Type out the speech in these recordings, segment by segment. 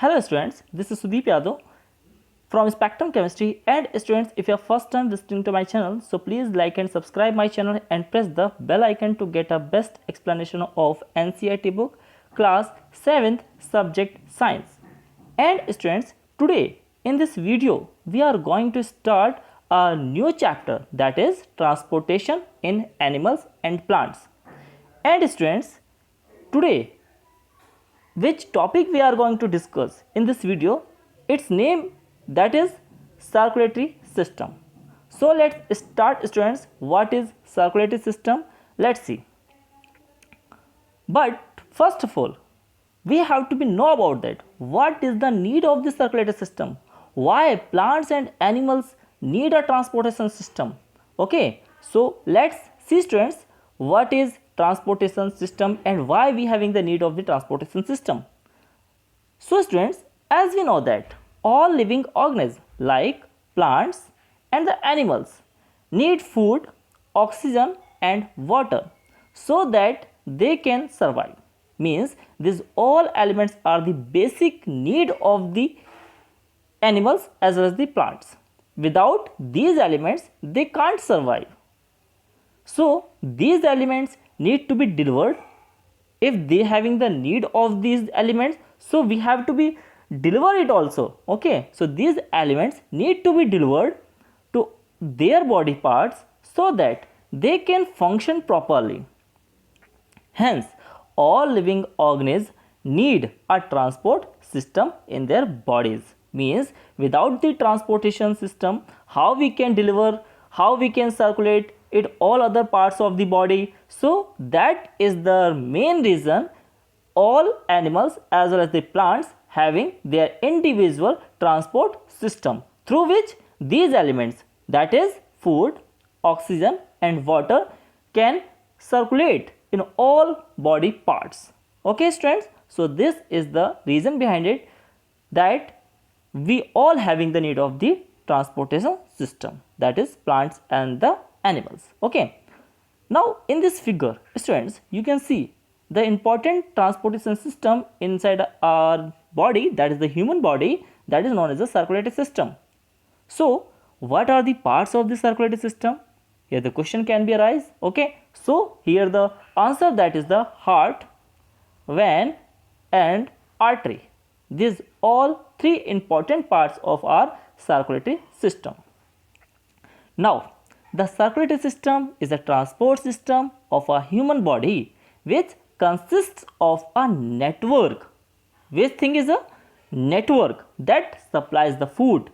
Hello students, this is Sudeep Yadav from Spectrum Chemistry, and students, if you are first time listening to my channel, so please like and subscribe my channel and press the bell icon to get a best explanation of NCERT book class 7th subject science. And students, today in this video we are going to start a new chapter, that is transportation in animals and plants. And students, today which topic we are going to discuss in this video, its name, that is circulatory system. So let's start students. What is circulatory system? Let's see. But first of all, we have to know about that. What is the need of the circulatory system? Why plants and animals need a transportation system? Okay, so let's see students, what is transportation system and why we having the need of the transportation system. So students, as we know that all living organisms like plants and the animals need food, oxygen and water so that they can survive. Means these all elements are the basic need of the animals as well as the plants. Without these elements they can't survive. So these elements need to be delivered. If they having the need of these elements, so we have to be deliver it also. Okay, so these elements need to be delivered to their body parts so that they can function properly. Hence all living organisms need a transport system in their bodies. Means without the transportation system, how we can deliver, how we can circulate it all other parts of the body. So that is the main reason all animals as well as the plants having their individual transport system through which these elements, that is food, oxygen and water, can circulate in all body parts. Okay students, so this is the reason behind it, that we all having the need of the transportation system, that is plants and the animals. Okay, now in this figure students, you can see the important transportation system inside our body, that is the human body, that is known as the circulatory system. So what are the parts of the circulatory system? Here the question can be arise. Okay, so here the answer, that is the heart, vein and artery. These all three important parts of our circulatory system. Now the circulatory system is a transport system of a human body which consists of a network. Which thing is a network that supplies the food,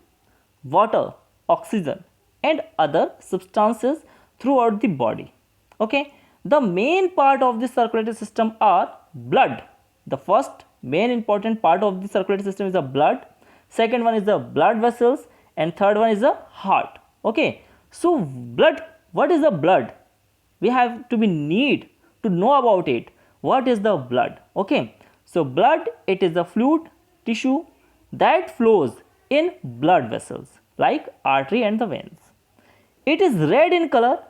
water, oxygen and other substances throughout the body. Okay, the main part of the circulatory system are blood. The first main important part of the circulatory system is the blood, second one is the blood vessels and third one is the heart. Okay, so blood, what is the blood? We have to be need to know about it. What is the blood? Okay, so blood, it is a fluid tissue that flows in blood vessels like artery and the veins. It is red in color.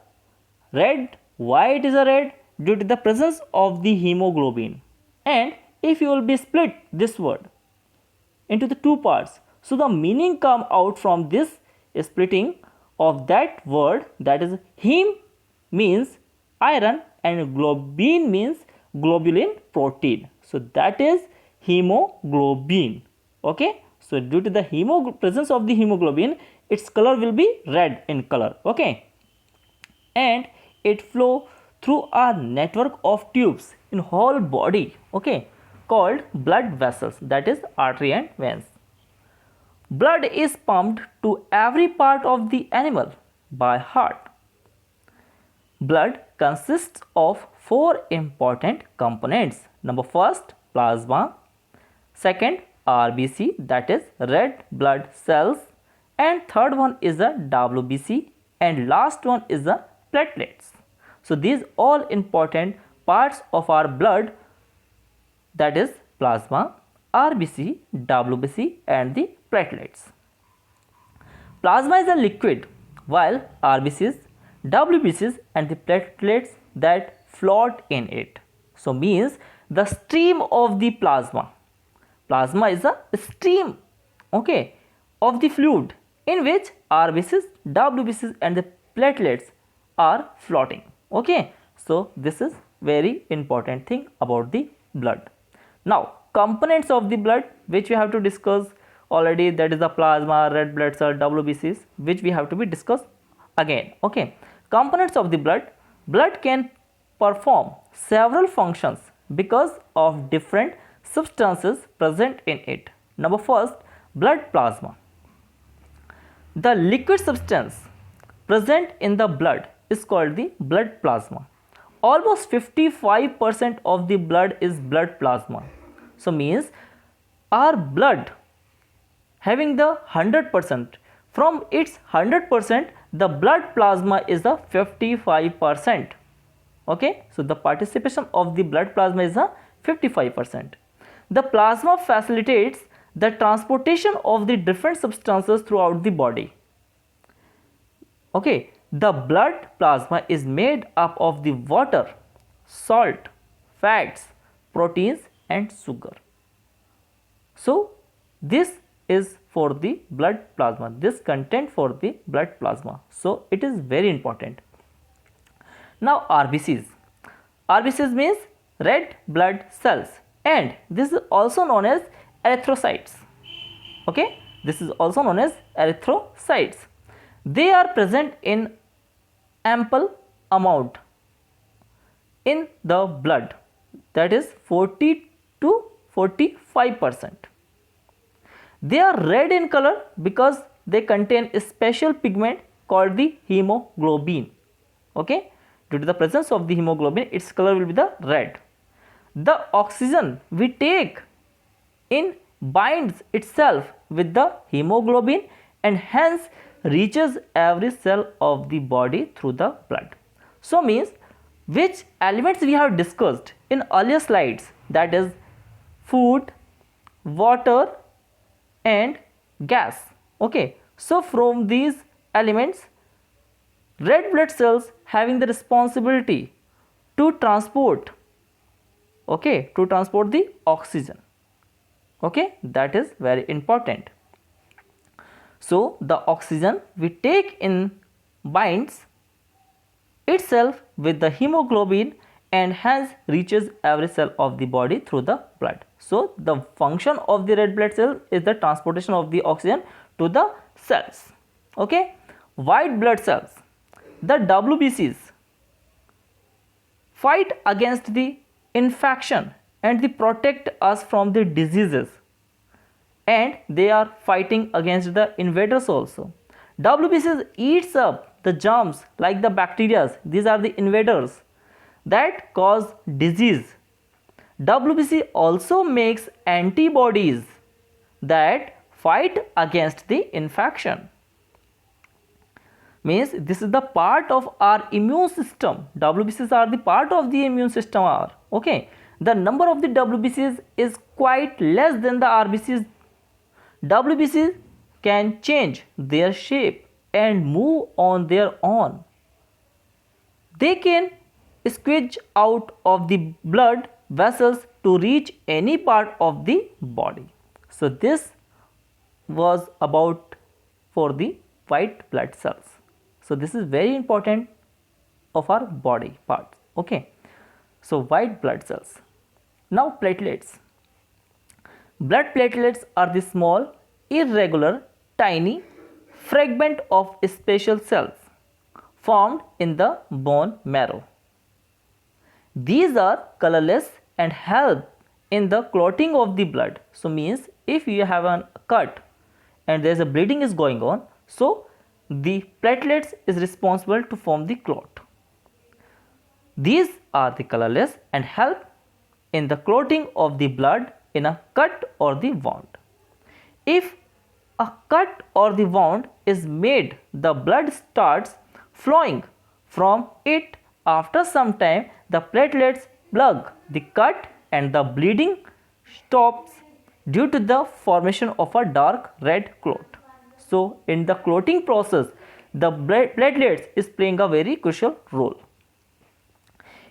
Red, why it is a red? Due to the presence of the hemoglobin. And if you will be split this word into the two parts, so the meaning come out from this splitting of that word, that is heme means iron and globin means globulin protein. So that is hemoglobin. Okay, so due to the presence of the hemoglobin, its color will be red in color. Okay, and it flow through a network of tubes in whole body. Okay, called blood vessels, that is artery and veins. Blood is pumped to every part of the animal by heart. Blood consists of four important components. Number first, plasma, second RBC, that is red blood cells, and third one is the WBC, and last one is the platelets. So these all important parts of our blood, that is plasma, RBC, WBC and the platelets. Plasma is a liquid while RBCs, WBCs and the platelets that float in it. So means the stream of the plasma Plasma is a stream, okay, of the fluid in which RBCs, WBCs and the platelets are floating. Okay, so this is very important thing about the blood. Now components of the blood which we have to discuss already, that is the plasma, red blood cell, WBCs, which we have to be discussed again. Okay, components of the blood. Blood can perform several functions because of different substances present in it. Number first, blood plasma. The liquid substance present in the blood is called the blood plasma. Almost 55% of the blood is blood plasma. So means our blood having the 100%, from its 100%, the blood plasma is the 55%. Okay, so the participation of the blood plasma is a 55%. The plasma facilitates the transportation of the different substances throughout the body. Okay, the blood plasma is made up of the water, salt, fats, proteins and sugar. So this is for the blood plasma, this content for the blood plasma. So it is very important. Now RBCs. RBCs means red blood cells, and this is also known as erythrocytes. Okay, this is also known as erythrocytes. They are present in ample amount in the blood, that is 40 to 45%. They are red in color because they contain a special pigment called the hemoglobin. Okay, due to the presence of the hemoglobin, its color will be the red. The oxygen we take in binds itself with the hemoglobin and hence reaches every cell of the body through the blood. So means which elements we have discussed in earlier slides, that is food, water and gas. Okay, so from these elements, red blood cells having the responsibility to transport, okay, to transport the oxygen. Okay, that is very important. So the oxygen we take in binds itself with the hemoglobin and hence reaches every cell of the body through the blood. So the function of the red blood cell is the transportation of the oxygen to the cells. Okay, white blood cells, the WBCs, fight against the infection and they protect us from the diseases, and they are fighting against the invaders also. WBCs eats up the germs like the bacteria, these are the invaders that cause disease. WBC also makes antibodies that fight against the infection. Means this is the part of our immune system. WBCs are the part of the immune system are. Okay, the number of the WBCs is quite less than the RBCs. WBCs can change their shape and move on their own. They can squeeze out of the blood vessels to reach any part of the body. So this was about for the white blood cells. So this is very important of our body parts. Okay, so white blood cells. Now platelets. Blood platelets are the small, irregular, tiny fragment of special cells formed in the bone marrow. These are colorless and help in the clotting of the blood. So means if you have a cut and there is a bleeding is going on, so the platelets is responsible to form the clot. These are the colorless and help in the clotting of the blood in a cut or the wound. If a cut or the wound is made, the blood starts flowing from it. After some time, the platelets plug the cut and the bleeding stops due to the formation of a dark red clot. So in the clotting process, the platelets is playing a very crucial role.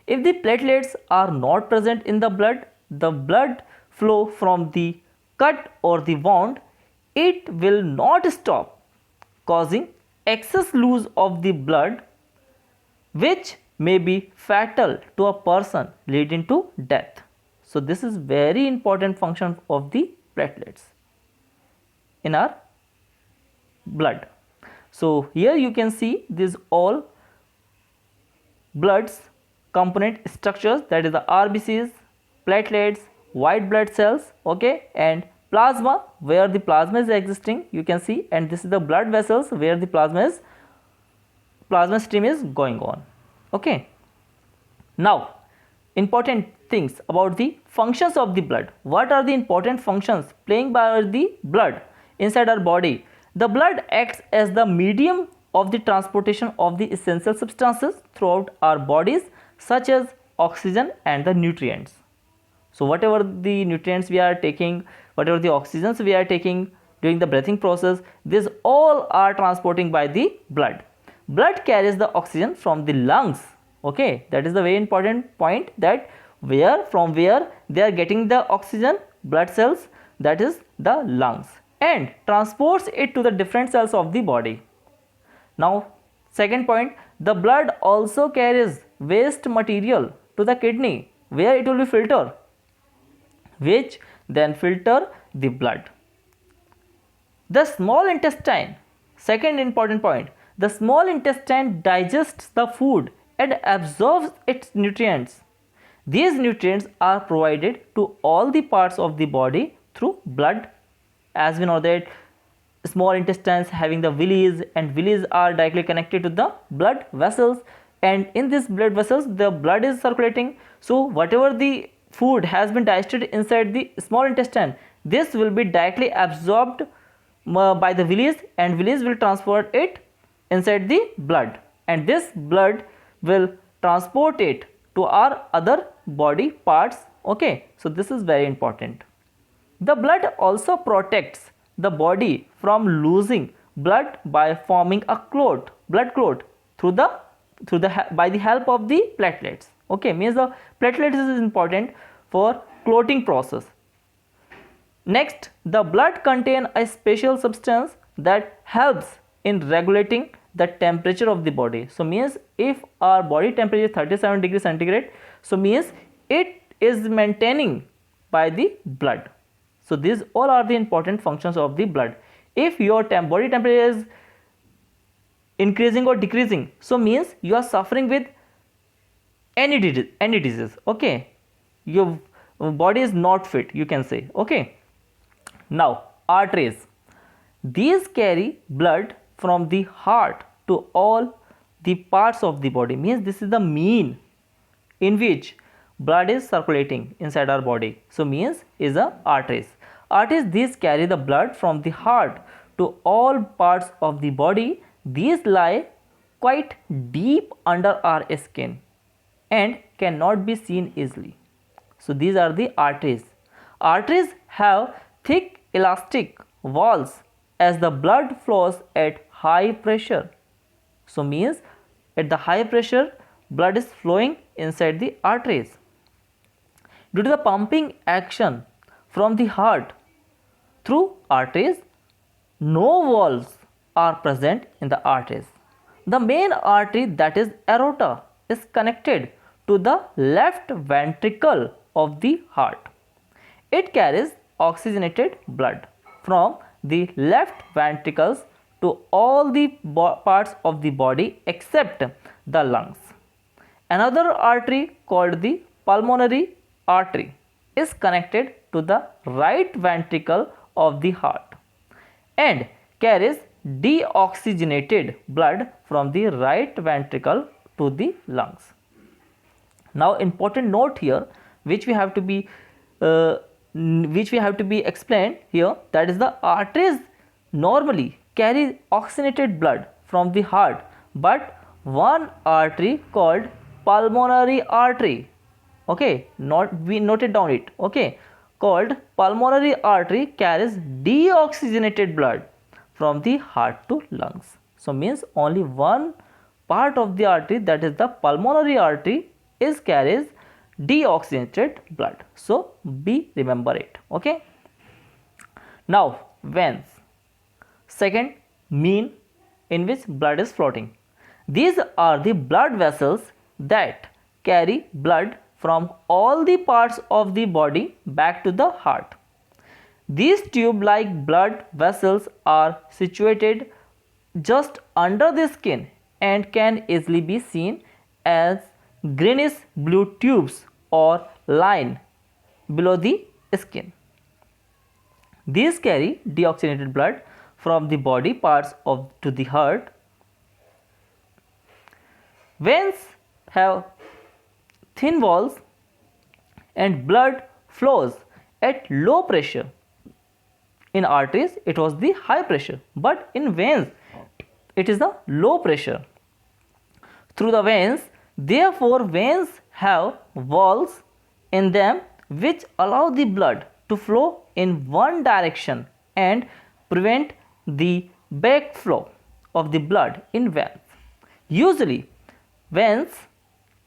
If the platelets are not present in the blood flow from the cut or the wound, it will not stop, causing excess loss of the blood, which may be fatal to a person, leading to death. So this is very important function of the platelets in our blood. So here you can see these all blood's component structures, that is the RBCs, platelets, white blood cells, okay, and plasma, where the plasma is existing, you can see, and this is the blood vessels where the plasma stream is going on, okay. Now important things about the functions of the blood. What are the important functions playing by the blood inside our body? The blood acts as the medium of the transportation of the essential substances throughout our bodies, such as oxygen and the nutrients. So whatever the nutrients we are taking, whatever the oxygens we are taking during the breathing process, these all are transporting by the blood. Blood carries the oxygen from the lungs, okay, that is the very important point, that from where they are getting the oxygen, blood cells, that is the lungs, and transports it to the different cells of the body. Now second point, the blood also carries waste material to the kidney, where it will be filtered, which then filter the blood. The small intestine, second important point, the small intestine digests the food and absorbs its nutrients. These nutrients are provided to all the parts of the body through blood. As we know that small intestines having the villi, and villi are directly connected to the blood vessels, and in these blood vessels the blood is circulating. So whatever the food has been digested inside the small intestine, this will be directly absorbed by the villi, and villi will transport it inside the blood, and this blood will transport it to our other body parts, okay. So this is very important. The blood also protects the body from losing blood by forming a blood clot by the help of the platelets, okay. Means the platelets is important for clotting process. Next, the blood contains a special substance that helps in regulating the temperature of the body. So means if our body temperature is 37 degrees centigrade, so means it is maintaining by the blood. So these all are the important functions of the blood. If your body temperature is increasing or decreasing, so means you are suffering with any disease, okay, your body is not fit, you can say, okay. Now arteries, these carry blood from the heart to all the parts of the body. Means this is the mean in which blood is circulating inside our body. So means is a arteries. Arteries, these carry the blood from the heart to all parts of the body. These lie quite deep under our skin and cannot be seen easily. So these are the arteries. Arteries have thick elastic walls as the blood flows at high pressure. So means at the high pressure blood is flowing inside the arteries. Due to the pumping action from the heart through arteries, no valves are present in the arteries. The main artery, that is aorta, is connected to the left ventricle of the heart. It carries oxygenated blood from the left ventricles to all the parts of the body except the lungs. Another artery called the pulmonary artery is connected to the right ventricle of the heart and carries deoxygenated blood from the right ventricle to the lungs. Now important note here which we have to be explained here, that is the arteries normally carry oxygenated blood from the heart, but one artery called pulmonary artery, okay, we noted down it, okay, called pulmonary artery carries deoxygenated blood from the heart to lungs. So means only one part of the artery, that is the pulmonary artery, is carries deoxygenated blood. So remember it, okay. Now veins. Second, mean, in which blood is floating. These are the blood vessels that carry blood from all the parts of the body back to the heart. These tube-like blood vessels are situated just under the skin and can easily be seen as greenish blue tubes or line below the skin. These carry deoxygenated blood from the body parts to the heart. Veins have thin walls and blood flows at low pressure. In arteries it was the high pressure, but in veins it is the low pressure through the veins. Therefore veins have walls in them which allow the blood to flow in one direction and prevent the backflow of the blood in veins. Usually veins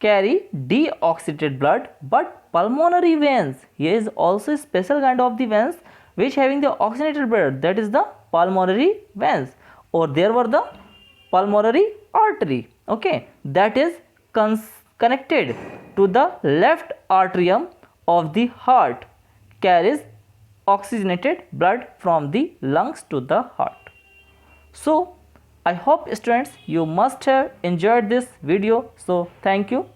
carry deoxygenated blood, but pulmonary veins, here is also a special kind of the veins which having the oxygenated blood, that is the pulmonary veins, or there were the pulmonary artery, okay, that is connected to the left atrium of the heart, carries oxygenated blood from the lungs to the heart. So I hope students you must have enjoyed this video. So thank you.